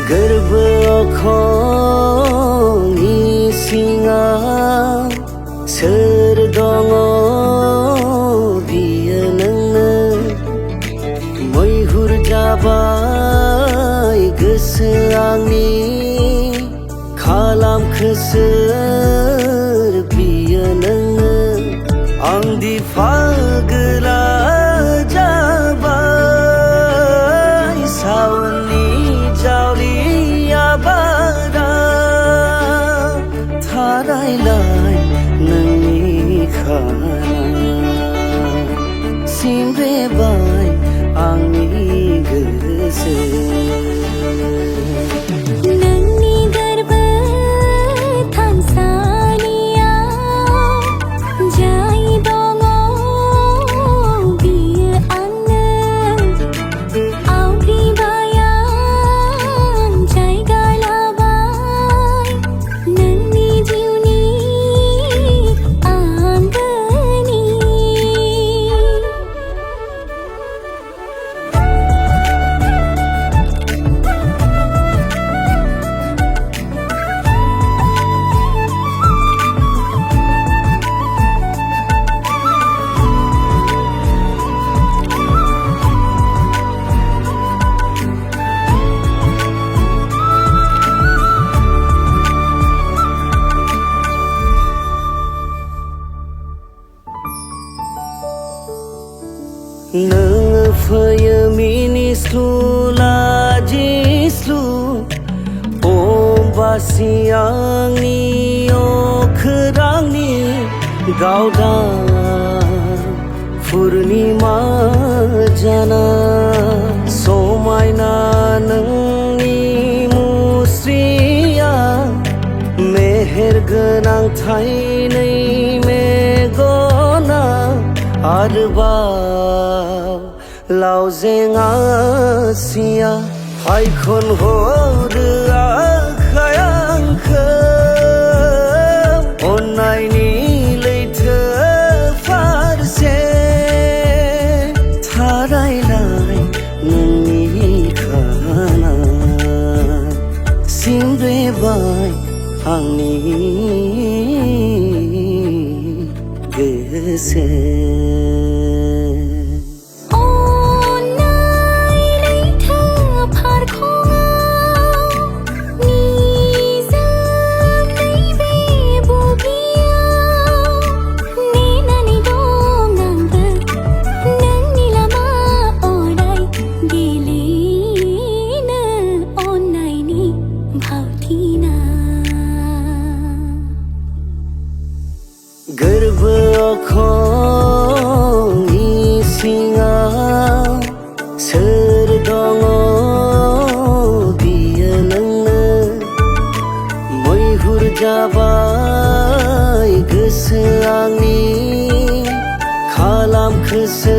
गोरबोआव खंनि सिङाव सोर दङ बियो नोंनो मैहुर जाबाय गोसो आंनि खालामखो सोर बियो नोंनो आंदि फागोला जाबाय सावननि जावलिया बारा थारायलाय नोंनि खाना सिमब्रेबाय आंनि गोसो नोङो फैयो मिनिस्लु लाजिस्लु अम्बासि आंनि अखोरांनि गावदां पुर्निमा जाना समायना नोंनि मुस्रिया मेहेर गोनां थाइनै मेगना आरोबाव लावजें आसिया फायखन हरो आखाय आंखौ अननायनि लैथो फारसे थारायलाय नोंनि खाना सिमब्रेबाय आंनि गोसो गोरबोआव खंनि सिङाव सोर दङ बियो नोंनो मैहुर जाबाय गोसो आंनि खालामखो सोर